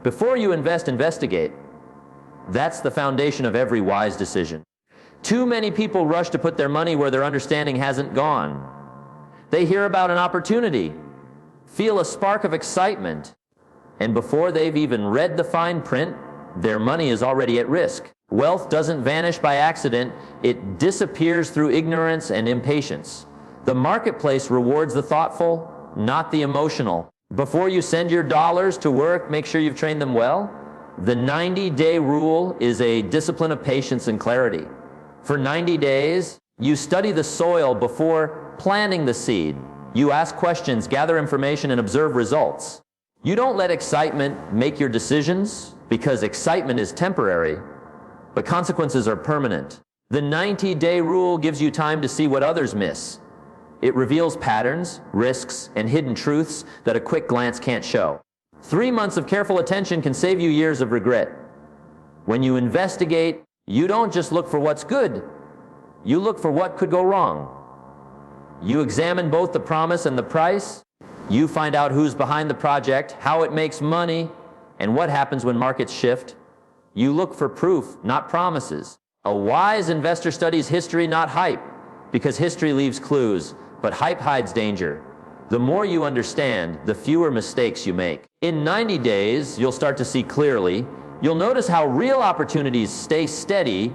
Before you invest, investigate. That's the foundation of every wise decision. Too many people rush to put their money where their understanding hasn't gone. They hear about an opportunity, feel a spark of excitement, and before they've even read the fine print, their money is already at risk. Wealth doesn't vanish by accident, it disappears through ignorance and impatience. The marketplace rewards the thoughtful, not the emotional. Before you send your dollars to work, make sure you've trained them well. The 90-day rule is a discipline of patience and clarity. For 90 days, you study the soil before planting the seed. You ask questions, gather information, and observe results. You don't let excitement make your decisions, because excitement is temporary, but consequences are permanent. The 90-day rule gives you time to see what others miss. It reveals patterns, risks, and hidden truths that a quick glance can't show. 3 months of careful attention can save you years of regret. When you investigate, you don't just look for what's good, you look for what could go wrong. You examine both the promise and the price. You find out who's behind the project, how it makes money, and what happens when markets shift. You look for proof, not promises. A wise investor studies history, not hype, because history leaves clues, but hype hides danger. The more you understand, the fewer mistakes you make. In 90 days, you'll start to see clearly. You'll notice how real opportunities stay steady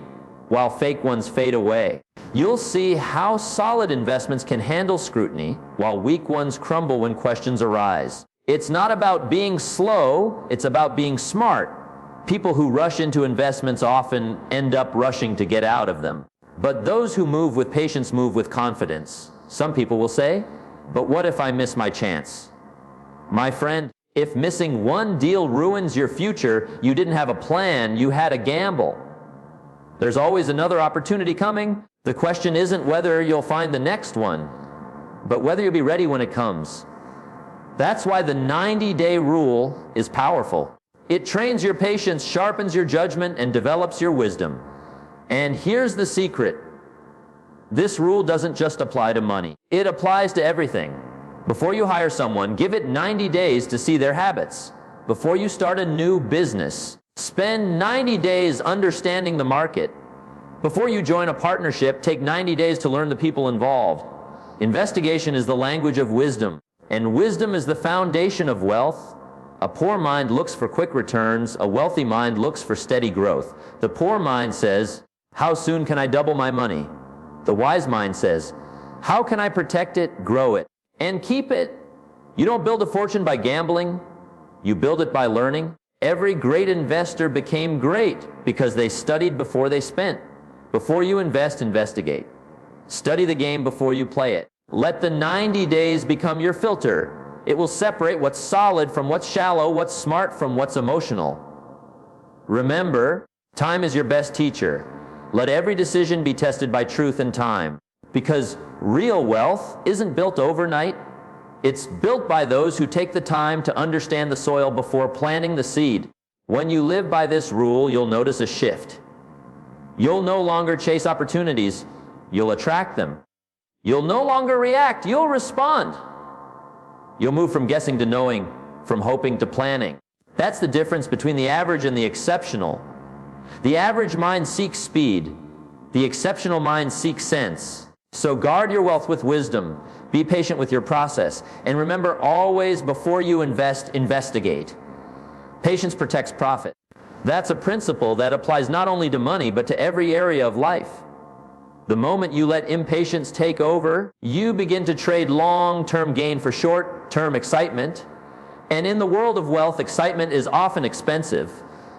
while fake ones fade away. You'll see how solid investments can handle scrutiny while weak ones crumble when questions arise. It's not about being slow, it's about being smart. People who rush into investments often end up rushing to get out of them. But those who move with patience move with confidence. Some people will say, but what if I miss my chance? My friend, if missing one deal ruins your future, you didn't have a plan, you had a gamble. There's always another opportunity coming. The question isn't whether you'll find the next one, but whether you'll be ready when it comes. That's why the 90-day rule is powerful. It trains your patience, sharpens your judgment, and develops your wisdom. And here's the secret. This rule doesn't just apply to money. It applies to everything. Before you hire someone, give it 90 days to see their habits. Before you start a new business, spend 90 days understanding the market. Before you join a partnership, take 90 days to learn the people involved. Investigation is the language of wisdom, and wisdom is the foundation of wealth. A poor mind looks for quick returns. A wealthy mind looks for steady growth. The poor mind says, how soon can I double my money? The wise mind says, how can I protect it, grow it, and keep it? You don't build a fortune by gambling. You build it by learning. Every great investor became great because they studied before they spent. Before you invest, investigate. Study the game before you play it. Let the 90 days become your filter. It will separate what's solid from what's shallow, what's smart from what's emotional. Remember, time is your best teacher. Let every decision be tested by truth and time. Because real wealth isn't built overnight. It's built by those who take the time to understand the soil before planting the seed. When you live by this rule, you'll notice a shift. You'll no longer chase opportunities, you'll attract them. You'll no longer react, you'll respond. You'll move from guessing to knowing, from hoping to planning. That's the difference between the average and the exceptional. The average mind seeks speed. The exceptional mind seeks sense. So guard your wealth with wisdom. Be patient with your process. And remember, always before you invest, investigate. Patience protects profit. That's a principle that applies not only to money, but to every area of life. The moment you let impatience take over, you begin to trade long-term gain for short-term excitement. And in the world of wealth, excitement is often expensive.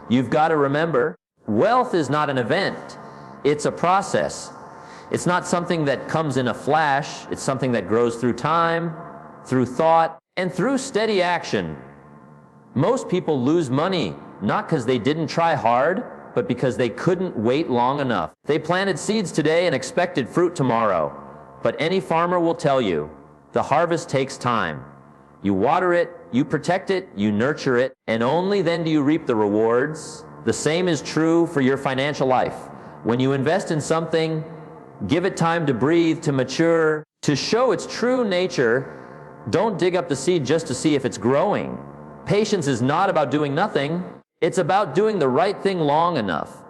You've got to remember, wealth is not an event. It's a process. It's not something that comes in a flash. It's something that grows through time, through thought, and through steady action. Most people lose money, not because they didn't try hard, but because they couldn't wait long enough. They planted seeds today and expected fruit tomorrow. But any farmer will tell you, the harvest takes time. You water it, you protect it, you nurture it, and only then do you reap the rewards. The same is true for your financial life. When you invest in something, give it time to breathe, to mature, to show its true nature. Don't dig up the seed just to see if it's growing. Patience is not about doing nothing. It's about doing the right thing long enough.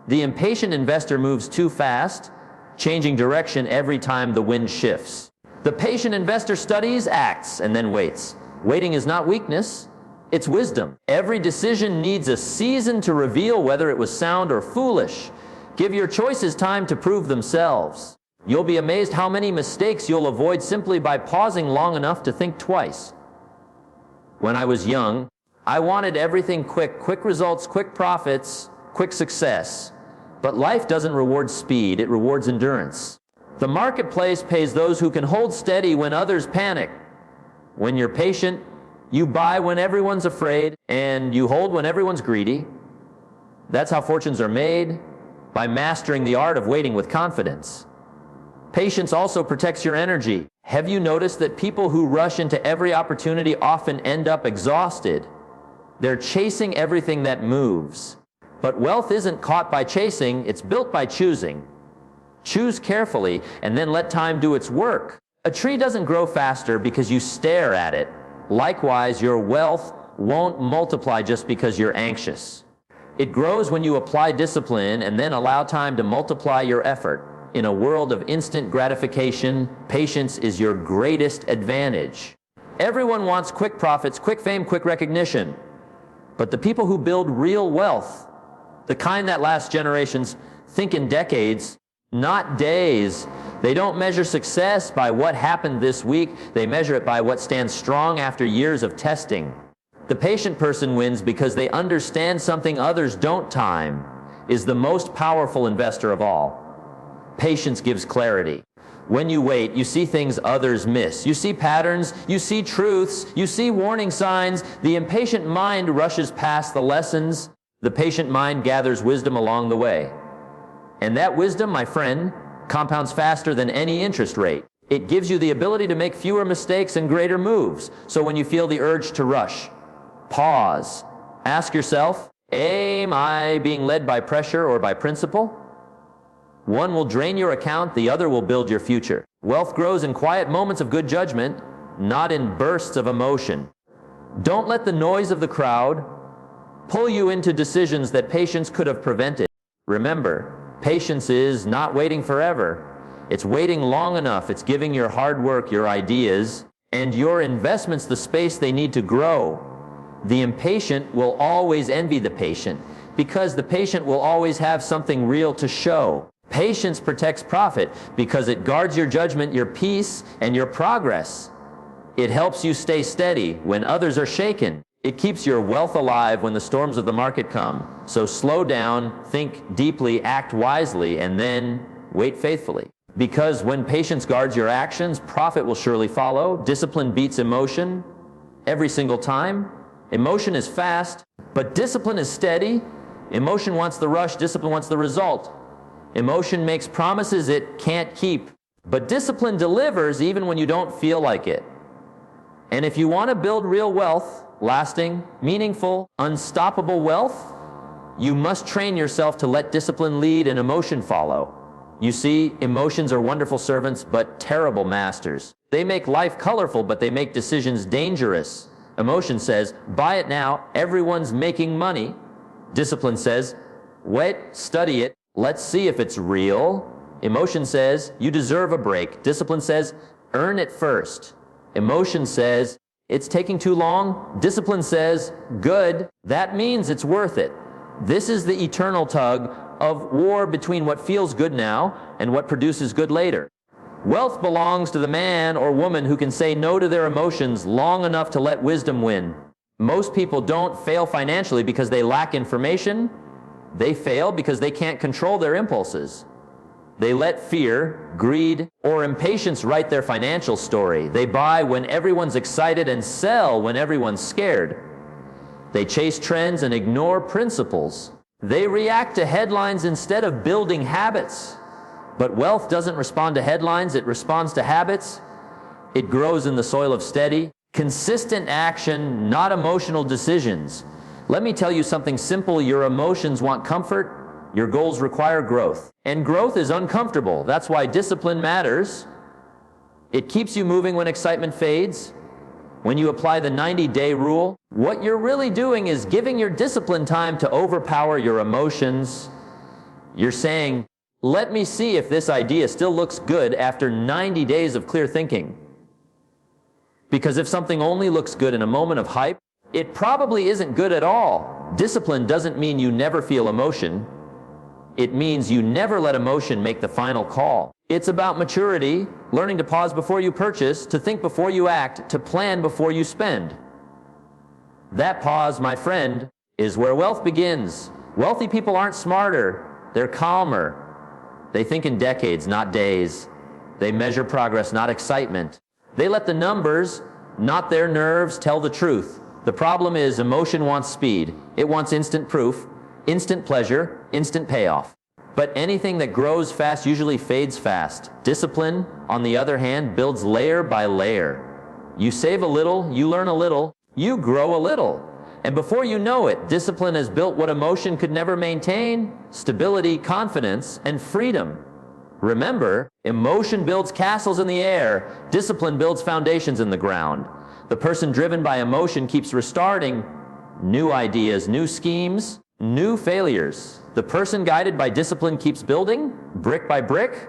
The impatient investor moves too fast, changing direction every time the wind shifts. The patient investor studies, acts, and then waits. Waiting is not weakness, it's wisdom. Every decision needs a season to reveal whether it was sound or foolish. Give your choices time to prove themselves. You'll be amazed how many mistakes you'll avoid simply by pausing long enough to think twice. When I was young, I wanted everything quick results, quick profits, quick success. But life doesn't reward speed, it rewards endurance. The marketplace pays those who can hold steady when others panic. When you're patient, you buy when everyone's afraid, and you hold when everyone's greedy. That's how fortunes are made, by mastering the art of waiting with confidence. Patience also protects your energy. Have you noticed that people who rush into every opportunity often end up exhausted? They're chasing everything that moves. But wealth isn't caught by chasing, it's built by choosing. Choose carefully and then let time do its work. A tree doesn't grow faster because you stare at it. Likewise, your wealth won't multiply just because you're anxious. It grows when you apply discipline and then allow time to multiply your effort. In a world of instant gratification, patience is your greatest advantage. Everyone wants quick profits, quick fame, quick recognition. But the people who build real wealth, the kind that lasts generations, think in decades, not days. They don't measure success by what happened this week. They measure it by what stands strong after years of testing. The patient person wins because they understand something others don't. Time is the most powerful investor of all. Patience gives clarity. When you wait, you see things others miss. You see patterns, you see truths, you see warning signs. The impatient mind rushes past the lessons. The patient mind gathers wisdom along the way. And that wisdom, my friend, compounds faster than any interest rate. It gives you the ability to make fewer mistakes and greater moves. So when you feel the urge to rush, pause. Ask yourself, am I being led by pressure or by principle? One will drain your account, the other will build your future. Wealth grows in quiet moments of good judgment, not in bursts of emotion. Don't let the noise of the crowd pull you into decisions that patience could have prevented. Remember, patience is not waiting forever. It's waiting long enough. It's giving your hard work, your ideas, and your investments the space they need to grow. The impatient will always envy the patient because the patient will always have something real to show. Patience protects profit because it guards your judgment, your peace, and your progress. It helps you stay steady when others are shaken. It keeps your wealth alive when the storms of the market come. So slow down, think deeply, act wisely, and then wait faithfully. Because when patience guards your actions, profit will surely follow. Discipline beats emotion every single time. Emotion is fast, but discipline is steady. Emotion wants the rush, discipline wants the result. Emotion makes promises it can't keep, but discipline delivers even when you don't feel like it. And if you want to build real wealth, lasting, meaningful, unstoppable wealth, you must train yourself to let discipline lead and emotion follow. You see, emotions are wonderful servants, but terrible masters. They make life colorful, but they make decisions dangerous. Emotion says, buy it now, everyone's making money. Discipline says, wait, study it, let's see if it's real. Emotion says, you deserve a break. Discipline says, earn it first. Emotion says, it's taking too long. Discipline says, good. That means it's worth it. This is the eternal tug of war between what feels good now and what produces good later. Wealth belongs to the man or woman who can say no to their emotions long enough to let wisdom win. Most people don't fail financially because they lack information. They fail because they can't control their impulses. They let fear, greed, or impatience write their financial story. They buy when everyone's excited and sell when everyone's scared. They chase trends and ignore principles. They react to headlines instead of building habits. But wealth doesn't respond to headlines, it responds to habits. It grows in the soil of steady, consistent action, not emotional decisions. Let me tell you something simple. Your emotions want comfort. Your goals require growth. And growth is uncomfortable. That's why discipline matters. It keeps you moving when excitement fades. When you apply the 90-day rule, what you're really doing is giving your discipline time to overpower your emotions. You're saying, let me see if this idea still looks good after 90 days of clear thinking. Because if something only looks good in a moment of hype, it probably isn't good at all. Discipline doesn't mean you never feel emotion. It means you never let emotion make the final call. It's about maturity, learning to pause before you purchase, to think before you act, to plan before you spend. That pause, my friend, is where wealth begins. Wealthy people aren't smarter, they're calmer. They think in decades, not days. They measure progress, not excitement. They let the numbers, not their nerves, tell the truth. The problem is emotion wants speed. It wants instant proof, instant pleasure, instant payoff. But anything that grows fast usually fades fast. Discipline, on the other hand, builds layer by layer. You save a little, you learn a little, you grow a little. And before you know it, discipline has built what emotion could never maintain: stability, confidence, and freedom. Remember, emotion builds castles in the air, discipline builds foundations in the ground. The person driven by emotion keeps restarting new ideas, new schemes, new failures. The person guided by discipline keeps building, brick by brick,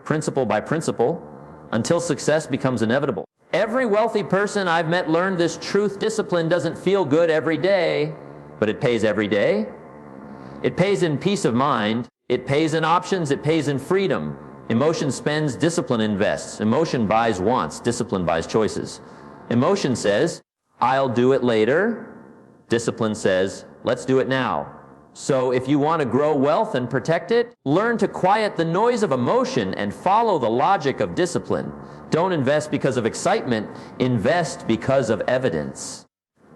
principle by principle, until success becomes inevitable. Every wealthy person I've met learned this truth. Discipline doesn't feel good every day, but it pays every day. It pays in peace of mind. It pays in options. It pays in freedom. Emotion spends, discipline invests. Emotion buys wants, discipline buys choices. Emotion says, I'll do it later. Discipline says, let's do it now. So if you want to grow wealth and protect it, learn to quiet the noise of emotion and follow the logic of discipline. Don't invest because of excitement, invest because of evidence.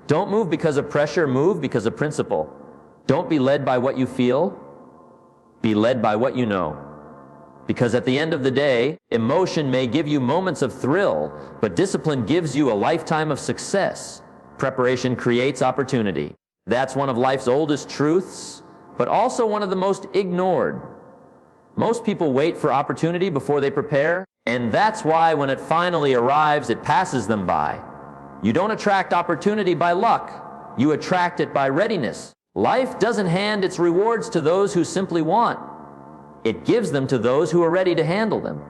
Don't move because of pressure, move because of principle. Don't be led by what you feel, be led by what you know. Because at the end of the day, emotion may give you moments of thrill, but discipline gives you a lifetime of success. Preparation creates opportunity. That's one of life's oldest truths, but also one of the most ignored. Most people wait for opportunity before they prepare, and that's why when it finally arrives, it passes them by. You don't attract opportunity by luck. You attract it by readiness. Life doesn't hand its rewards to those who simply want. It gives them to those who are ready to handle them.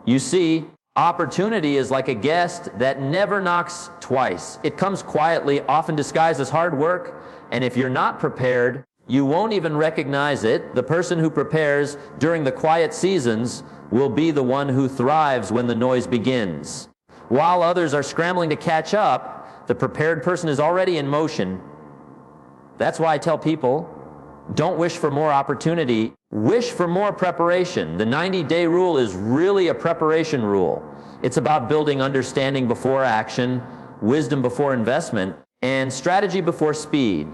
You see, opportunity is like a guest that never knocks twice. It comes quietly, often disguised as hard work, and if you're not prepared, you won't even recognize it. The person who prepares during the quiet seasons will be the one who thrives when the noise begins. While others are scrambling to catch up, the prepared person is already in motion. That's why I tell people, don't wish for more opportunity, wish for more preparation. The 90-day rule is really a preparation rule. It's about building understanding before action, wisdom before investment, and strategy before speed.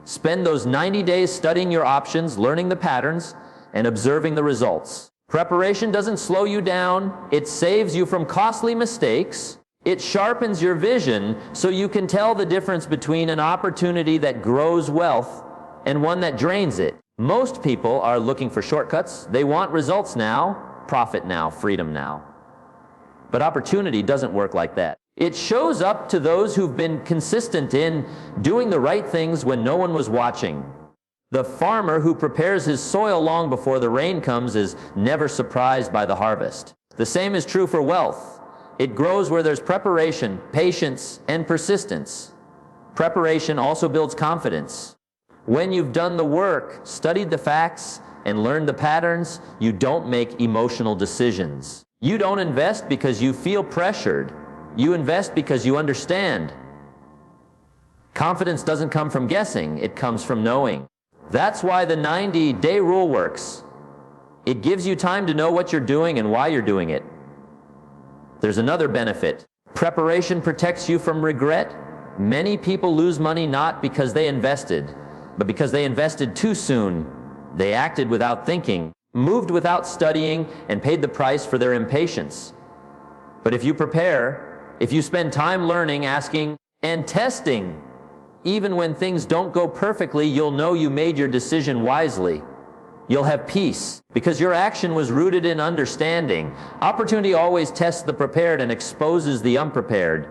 Spend those 90 days studying your options, learning the patterns, and observing the results. Preparation doesn't slow you down. It saves you from costly mistakes. It sharpens your vision so you can tell the difference between an opportunity that grows wealth and one that drains it. Most people are looking for shortcuts. They want results now, profit now, freedom now. But opportunity doesn't work like that. It shows up to those who've been consistent in doing the right things when no one was watching. The farmer who prepares his soil long before the rain comes is never surprised by the harvest. The same is true for wealth. It grows where there's preparation, patience, and persistence. Preparation also builds confidence. When you've done the work, studied the facts, and learned the patterns, you don't make emotional decisions. You don't invest because you feel pressured. You invest because you understand. Confidence doesn't come from guessing, it comes from knowing. That's why the 90-day rule works. It gives you time to know what you're doing and why you're doing it. There's another benefit. Preparation protects you from regret. Many people lose money not because they invested, but because they invested too soon. They acted without thinking, moved without studying, and paid the price for their impatience. But if you prepare, if you spend time learning, asking, and testing, even when things don't go perfectly, you'll know you made your decision wisely. You'll have peace because your action was rooted in understanding. Opportunity always tests the prepared and exposes the unprepared.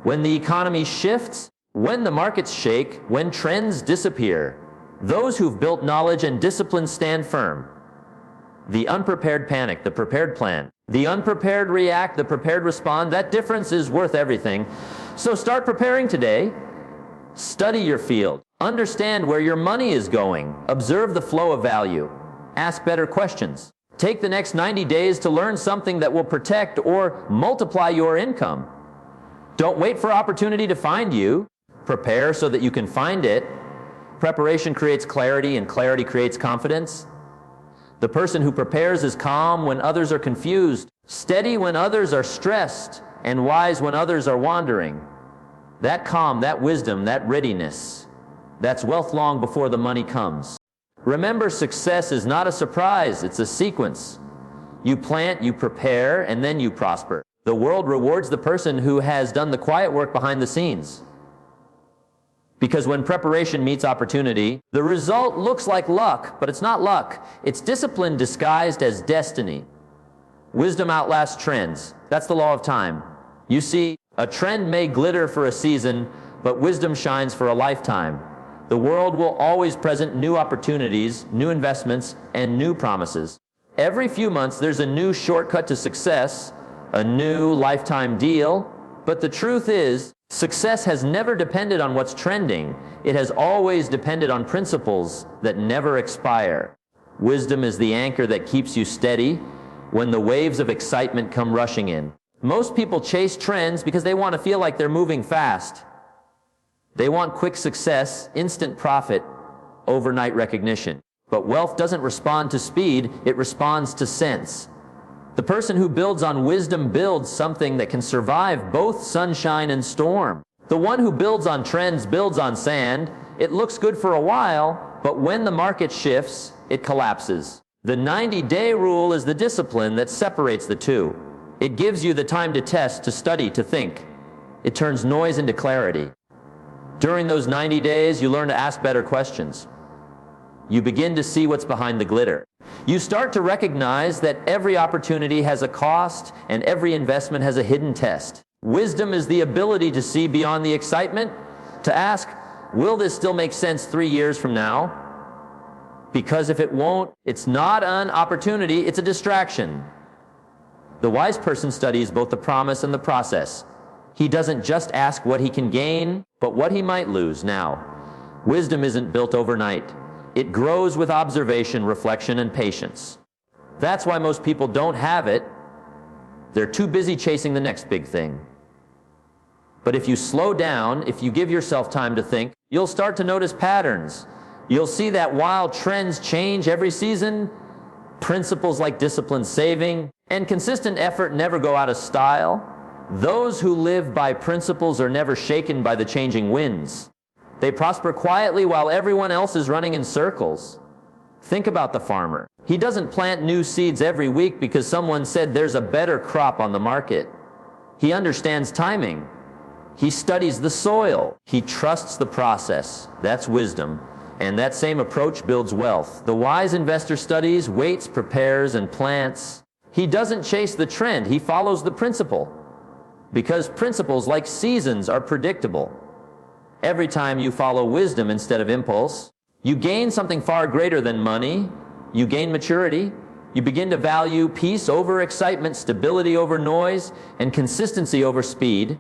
when the economy shifts, when the markets shake, when trends disappear, those who've built knowledge and discipline stand firm. The unprepared panic, the prepared plan. The unprepared react, the prepared respond. That difference is worth everything. So start preparing today. Study your field. Understand where your money is going. Observe the flow of value. Ask better questions. Take the next 90 days to learn something that will protect or multiply your income. Don't wait for opportunity to find you. Prepare so that you can find it. Preparation creates clarity, and clarity creates confidence. The person who prepares is calm when others are confused, steady when others are stressed, and wise when others are wandering. That calm, that wisdom, that readiness, that's wealth long before the money comes. Remember, success is not a surprise, it's a sequence. You plant, you prepare, and then you prosper. The world rewards the person who has done the quiet work behind the scenes. Because when preparation meets opportunity, the result looks like luck, but it's not luck. It's discipline disguised as destiny. Wisdom outlasts trends. That's the law of time. You see, a trend may glitter for a season, but wisdom shines for a lifetime. The world will always present new opportunities, new investments, and new promises. Every few months, there's a new shortcut to success, a new lifetime deal, but the truth is, success has never depended on what's trending. It has always depended on principles that never expire. Wisdom is the anchor that keeps you steady when the waves of excitement come rushing in. Most people chase trends because they want to feel like they're moving fast. They want quick success, instant profit, overnight recognition. But wealth doesn't respond to speed, it responds to sense. The person who builds on wisdom builds something that can survive both sunshine and storm. The one who builds on trends builds on sand. It looks good for a while, but when the market shifts, it collapses. The 90-day rule is the discipline that separates the two. It gives you the time to test, to study, to think. It turns noise into clarity. During those 90 days, you learn to ask better questions. You begin to see what's behind the glitter. You start to recognize that every opportunity has a cost and every investment has a hidden test. Wisdom is the ability to see beyond the excitement, to ask, will this still make sense 3 years from now? Because if it won't, it's not an opportunity, it's a distraction. The wise person studies both the promise and the process. He doesn't just ask what he can gain, but what he might lose now. Wisdom isn't built overnight. It grows with observation, reflection, and patience. That's why most people don't have it. They're too busy chasing the next big thing. But if you slow down, if you give yourself time to think, you'll start to notice patterns. You'll see that while trends change every season, principles like discipline, saving, and consistent effort never go out of style. Those who live by principles are never shaken by the changing winds. They prosper quietly while everyone else is running in circles. Think about the farmer. He doesn't plant new seeds every week because someone said there's a better crop on the market. He understands timing. He studies the soil. He trusts the process. That's wisdom. And that same approach builds wealth. The wise investor studies, waits, prepares, and plants. He doesn't chase the trend. He follows the principle. Because principles, like seasons, are predictable. Every time you follow wisdom instead of impulse, you gain something far greater than money. You gain maturity. You begin to value peace over excitement, stability over noise, and consistency over speed.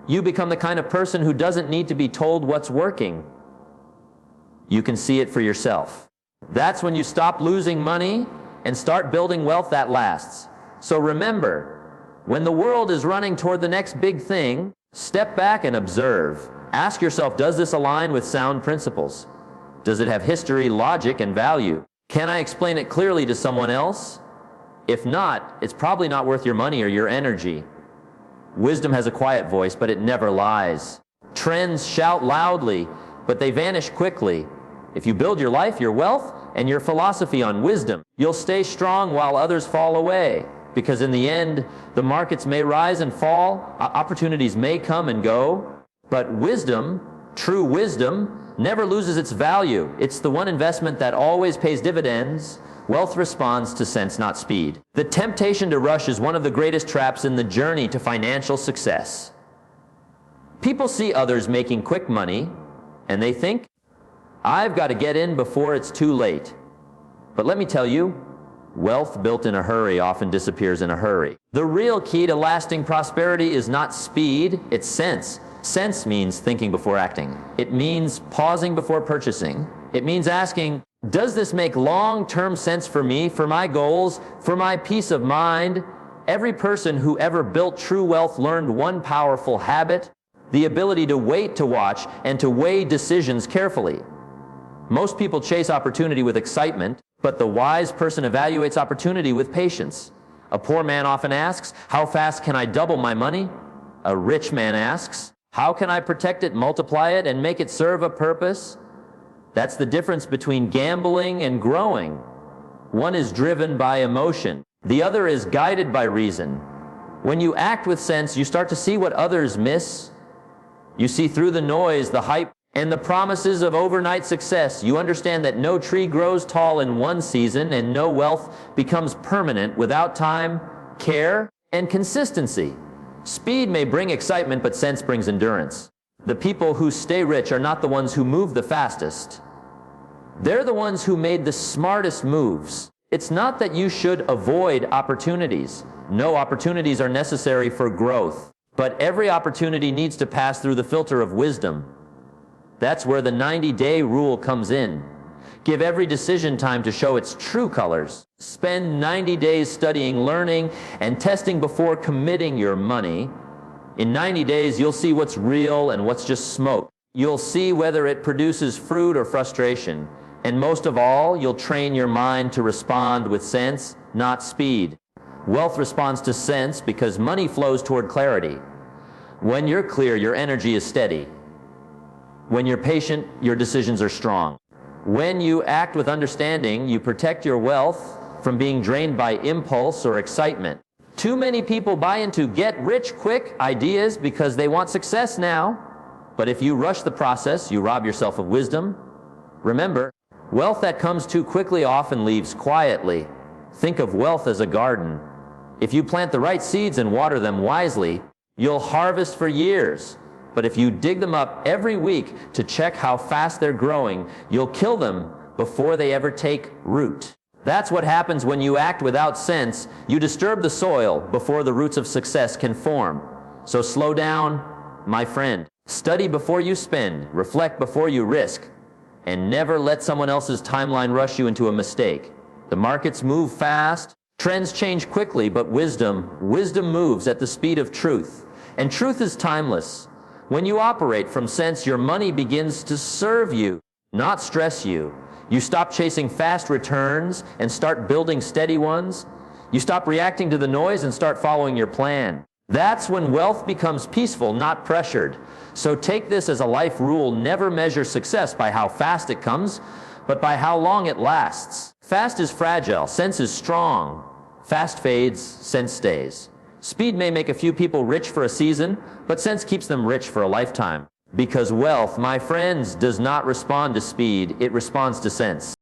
You become the kind of person who doesn't need to be told what's working. You can see it for yourself. That's when you stop losing money and start building wealth that lasts. So remember, when the world is running toward the next big thing, step back and observe. Ask yourself, does this align with sound principles? Does it have history, logic, and value? Can I explain it clearly to someone else? If not, it's probably not worth your money or your energy. Wisdom has a quiet voice, but it never lies. Trends shout loudly, but they vanish quickly. If you build your life, your wealth, and your philosophy on wisdom, you'll stay strong while others fall away. Because in the end, the markets may rise and fall, opportunities may come and go, but wisdom, true wisdom, never loses its value. It's the one investment that always pays dividends. Wealth responds to sense, not speed. The temptation to rush is one of the greatest traps in the journey to financial success. People see others making quick money, and they think, I've got to get in before it's too late. But let me tell you, wealth built in a hurry often disappears in a hurry. The real key to lasting prosperity is not speed, it's sense. Sense means thinking before acting. It means pausing before purchasing. It means asking, does this make long-term sense for me, for my goals, for my peace of mind? Every person who ever built true wealth learned one powerful habit: the ability to wait to watch and to weigh decisions carefully. Most people chase opportunity with excitement, but the wise person evaluates opportunity with patience. A poor man often asks, how fast can I double my money? A rich man asks, how can I protect it, multiply it, and make it serve a purpose? That's the difference between gambling and growing. One is driven by emotion. The other is guided by reason. When you act with sense, you start to see what others miss. You see through the noise, the hype, and the promises of overnight success. You understand that no tree grows tall in one season, and no wealth becomes permanent without time, care, and consistency. Speed may bring excitement, but sense brings endurance. The people who stay rich are not the ones who move the fastest. They're the ones who made the smartest moves. It's not that you should avoid opportunities. No opportunities are necessary for growth. But every opportunity needs to pass through the filter of wisdom. That's where the 90-day rule comes in. Give every decision time to show its true colors. Spend 90 days studying, learning, and testing before committing your money. In 90 days, you'll see what's real and what's just smoke. You'll see whether it produces fruit or frustration. And most of all, you'll train your mind to respond with sense, not speed. Wealth responds to sense because money flows toward clarity. When you're clear, your energy is steady. When you're patient, your decisions are strong. When you act with understanding, you protect your wealth from being drained by impulse or excitement. Too many people buy into get-rich-quick ideas because they want success now. But if you rush the process, you rob yourself of wisdom. Remember, wealth that comes too quickly often leaves quietly. Think of wealth as a garden. If you plant the right seeds and water them wisely, you'll harvest for years. But if you dig them up every week to check how fast they're growing, you'll kill them before they ever take root. That's what happens when you act without sense. You disturb the soil before the roots of success can form. So slow down, my friend. Study before you spend, reflect before you risk, and never let someone else's timeline rush you into a mistake. The markets move fast, trends change quickly, but wisdom moves at the speed of truth. And truth is timeless. When you operate from sense, your money begins to serve you, not stress you. You stop chasing fast returns and start building steady ones. You stop reacting to the noise and start following your plan. That's when wealth becomes peaceful, not pressured. So take this as a life rule: never measure success by how fast it comes, but by how long it lasts. Fast is fragile, sense is strong. Fast fades, sense stays. Speed may make a few people rich for a season, but sense keeps them rich for a lifetime. Because wealth, my friends, does not respond to speed, it responds to sense.